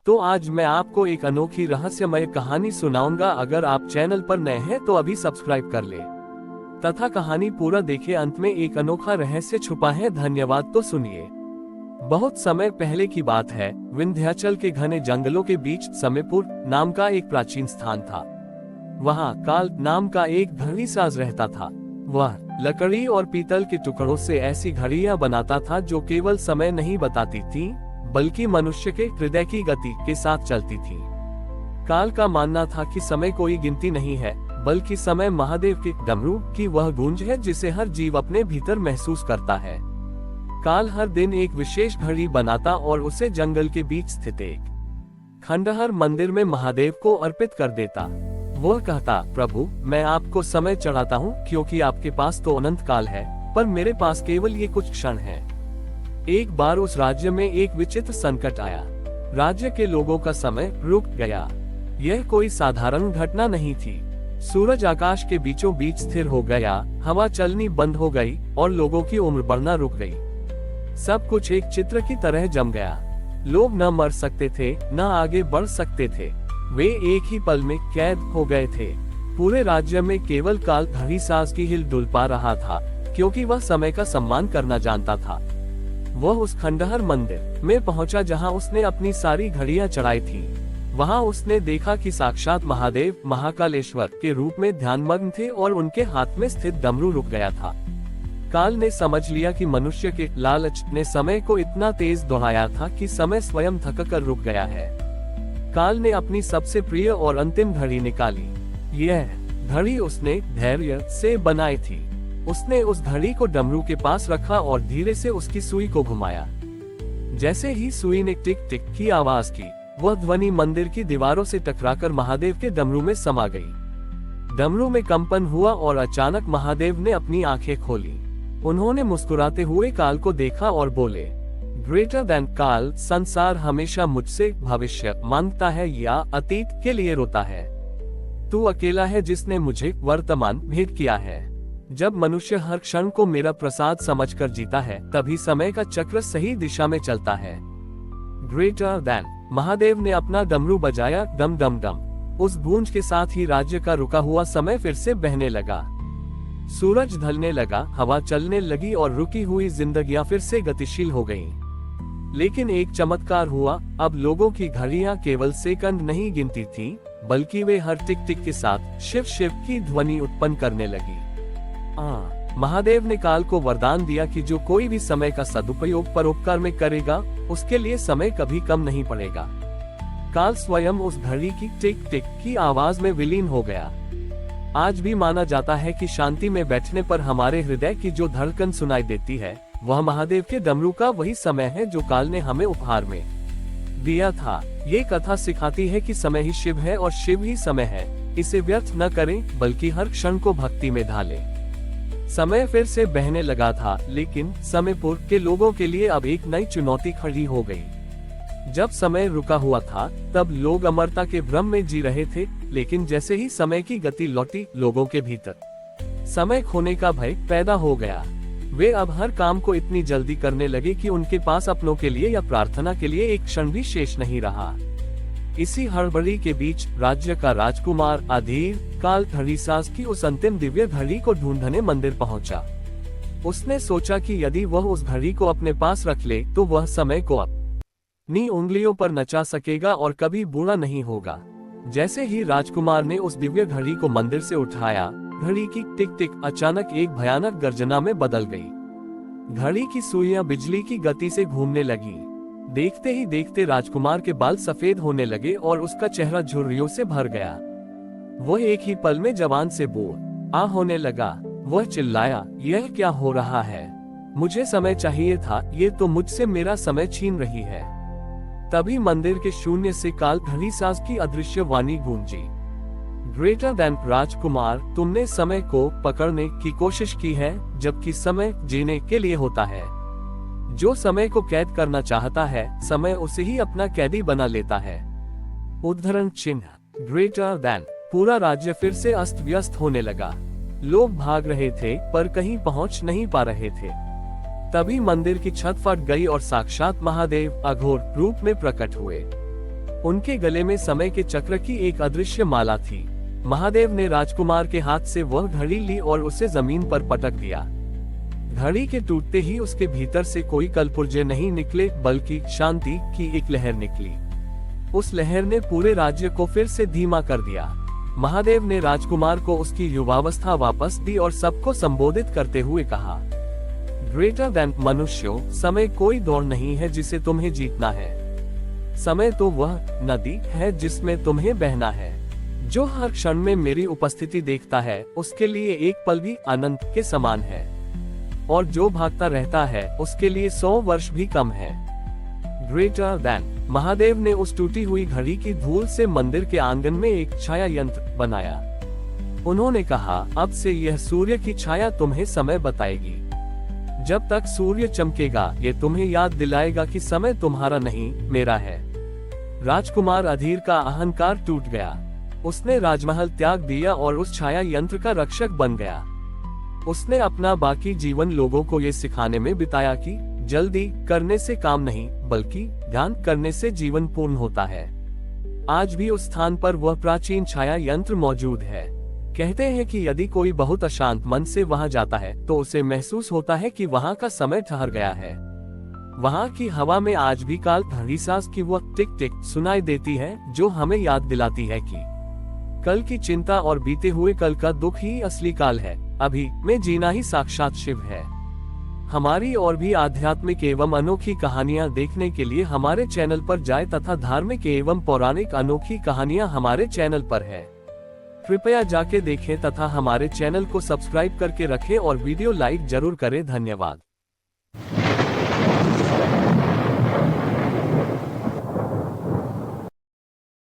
तो आज मैं आपको एक अनोखी रहस्यमय कहानी सुनाऊंगा। अगर आप चैनल पर नए हैं तो अभी सब्सक्राइब कर ले तथा कहानी पूरा देखें। अंत में एक अनोखा रहस्य छुपा है। धन्यवाद। तो सुनिए। बहुत समय पहले की बात है। विंध्याचल के घने जंगलों के बीच समयपुर नाम का एक प्राचीन स्थान था। वहाँ काल नाम का एक घड़ी साज रहता था। वह लकड़ी और पीतल के टुकड़ों से ऐसी घड़ियां बनाता था जो केवल समय नहीं बताती थी, बल्कि मनुष्य के हृदय की गति के साथ चलती थी। काल का मानना था कि समय कोई गिनती नहीं है, बल्कि समय महादेव के डमरू की वह गूंज है जिसे हर जीव अपने भीतर महसूस करता है। काल हर दिन एक विशेष घड़ी बनाता और उसे जंगल के बीच स्थित एक खंडहर मंदिर में महादेव को अर्पित कर देता। वह कहता, प्रभु, मैं आपको समय चढ़ाता हूँ क्योंकि आपके पास तो अनंत काल है, पर मेरे पास केवल ये कुछ क्षण है। एक बार उस राज्य में एक विचित्र संकट आया। राज्य के लोगों का समय रुक गया। यह कोई साधारण घटना नहीं थी। सूरज आकाश के बीचों बीच स्थिर हो गया, हवा चलनी बंद हो गई और लोगों की उम्र बढ़ना रुक गई। सब कुछ एक चित्र की तरह जम गया। लोग न मर सकते थे, न आगे बढ़ सकते थे। वे एक ही पल में कैद हो गए थे। पूरे राज्य में केवल काल घड़ी साज की हिल डुल पा रहा था, क्योंकि वह समय का सम्मान करना जानता था। वह उस खंडहर मंदिर में पहुंचा जहां उसने अपनी सारी घड़ियां चढ़ाई थी। वहां उसने देखा कि साक्षात महादेव महाकालेश्वर के रूप में ध्यानमग्न थे और उनके हाथ में स्थित डमरू रुक गया था। काल ने समझ लिया कि मनुष्य के लालच ने समय को इतना तेज दौड़ाया था कि समय स्वयं थक कर रुक गया है। काल ने अपनी सबसे प्रिय और अंतिम घड़ी निकाली। यह घड़ी उसने धैर्य से बनाई थी। उसने उस घड़ी को डमरू के पास रखा और धीरे से उसकी सुई को घुमाया। जैसे ही सुई ने टिक टिक की आवाज की, वह ध्वनि मंदिर की दीवारों से टकराकर महादेव के डमरू में समा गई। डमरू में कंपन हुआ और अचानक महादेव ने अपनी आंखें खोली। उन्होंने मुस्कुराते हुए काल को देखा और बोले, ग्रेटर देन काल, संसार हमेशा मुझसे भविष्य मांगता है या अतीत के लिए रोता है। तू अकेला है जिसने मुझे वर्तमान भेंट किया है। जब मनुष्य हर क्षण को मेरा प्रसाद समझकर जीता है, तभी समय का चक्र सही दिशा में चलता है। Greater than. महादेव ने अपना डमरू बजाया, डम डम डम। उस गूंज के साथ ही राज्य का रुका हुआ समय फिर से बहने लगा। सूरज ढलने लगा, हवा चलने लगी और रुकी हुई जिंदगियां फिर से गतिशील हो गईं। लेकिन एक चमत्कार हुआ। अब लोगों की घड़ियां केवल सेकंड नहीं गिनती थी, बल्कि वे हर टिक टिक के साथ शिव शिव की ध्वनि उत्पन्न करने लगी। महादेव ने काल को वरदान दिया कि जो कोई भी समय का सदुपयोग परोपकार में करेगा, उसके लिए समय कभी कम नहीं पड़ेगा। काल स्वयं उस घड़ी की टिक टिक की आवाज में विलीन हो गया। आज भी माना जाता है कि शांति में बैठने पर हमारे हृदय की जो धड़कन सुनाई देती है, वह महादेव के डमरू का वही समय है जो काल ने हमें उपहार में दिया था। ये कथा सिखाती है कि समय ही शिव है और शिव ही समय है। इसे व्यर्थ न करें, बल्कि हर क्षण को भक्ति में ढालें। समय फिर से बहने लगा था, लेकिन समयपुर के लोगों के लिए अब एक नई चुनौती खड़ी हो गई। जब समय रुका हुआ था, तब लोग अमरता के भ्रम में जी रहे थे, लेकिन जैसे ही समय की गति लौटी, लोगों के भीतर समय खोने का भय पैदा हो गया। वे अब हर काम को इतनी जल्दी करने लगे कि उनके पास अपनों के लिए या प्रार्थना के लिए एक क्षण भी शेष नहीं रहा। इसी हड़बड़ी के बीच राज्य का राजकुमार अधीर काल घड़ी साज की उस अंतिम दिव्य घड़ी को ढूंढने मंदिर पहुंचा। उसने सोचा कि यदि वह उस घड़ी को अपने पास रख ले तो वह समय को अपनी उंगलियों पर नचा सकेगा और कभी बूढ़ा नहीं होगा। जैसे ही राजकुमार ने उस दिव्य घड़ी को मंदिर से उठाया, घड़ी की टिक टिक अचानक एक भयानक गर्जना में बदल गई। घड़ी की सुइयां बिजली की गति से घूमने लगी। देखते ही देखते राजकुमार के बाल सफेद होने लगे और उसका चेहरा झुर्रियों से भर गया। वह एक ही पल में जवान से बूढ़ा होने लगा। वह चिल्लाया, यह क्या हो रहा है? मुझे समय चाहिए था, ये तो मुझसे मेरा समय छीन रही है। तभी मंदिर के शून्य से काल घड़ी साज की अदृश्य वाणी गूंजी, ग्रेटर देन राजकुमार, तुमने समय को पकड़ने की कोशिश की है, जबकि समय जीने के लिए होता है। जो समय को कैद करना चाहता है, समय उसे ही अपना कैदी बना लेता है। उद्धरण चिन्ह ग्रेटर देन। पूरा राज्य फिर से अस्त व्यस्त होने लगा। लोग भाग रहे थे, पर कहीं पहुंच नहीं पा रहे थे। तभी मंदिर की छत फट गई और साक्षात महादेव अघोर रूप में प्रकट हुए। उनके गले में समय के चक्र की एक अदृश्य माला थी। महादेव ने राजकुमार के हाथ से वह घड़ी ली और उसे जमीन पर पटक दिया। घड़ी के टूटते ही उसके भीतर से कोई कलपुर्जे नहीं निकले, बल्कि शांति की एक लहर निकली। उस लहर ने पूरे राज्य को फिर से धीमा कर दिया। महादेव ने राजकुमार को उसकी युवावस्था वापस दी और सबको संबोधित करते हुए कहा, ग्रेटर देन मनुष्यों, समय कोई दौड़ नहीं है जिसे तुम्हें जीतना है। समय तो वह नदी है जिसमें तुम्हें बहना है। जो हर क्षण में मेरी उपस्थिति देखता है, उसके लिए एक पल भी अनंत के समान है, और जो भागता रहता है उसके लिए 100 वर्ष भी कम है। Greater than. महादेव ने उस टूटी हुई घड़ी की धूल से मंदिर के आंगन में एक छाया यंत्र बनाया। उन्होंने कहा, अब से यह सूर्य की छाया तुम्हें समय बताएगी। जब तक सूर्य चमकेगा, ये तुम्हें याद दिलाएगा कि समय तुम्हारा नहीं, मेरा है। राजकुमार अधीर का अहंकार टूट गया। उसने राजमहल त्याग दिया और उस छाया यंत्र का रक्षक बन गया। उसने अपना बाकी जीवन लोगों को ये सिखाने में बिताया कि जल्दी करने से काम नहीं, बल्कि ध्यान करने से जीवन पूर्ण होता है। आज भी उस स्थान पर वह प्राचीन छाया यंत्र मौजूद है। कहते हैं कि यदि कोई बहुत अशांत मन से वहां जाता है तो उसे महसूस होता है कि वहां का समय ठहर गया है। वहां की हवा में आज भी काल धड़ी सांस की वह टिक टिक सुनाई देती है, जो हमें याद दिलाती है कि कल की चिंता और बीते हुए कल का दुख ही असली काल है। अभी में जीना ही साक्षात शिव है। हमारी और भी आध्यात्मिक एवं अनोखी कहानियां देखने के लिए हमारे चैनल पर जाएं तथा धार्मिक एवं पौराणिक अनोखी कहानियां हमारे चैनल पर है। कृपया जाके देखें तथा हमारे चैनल को सब्सक्राइब करके रखें और वीडियो लाइक जरूर करें। धन्यवाद।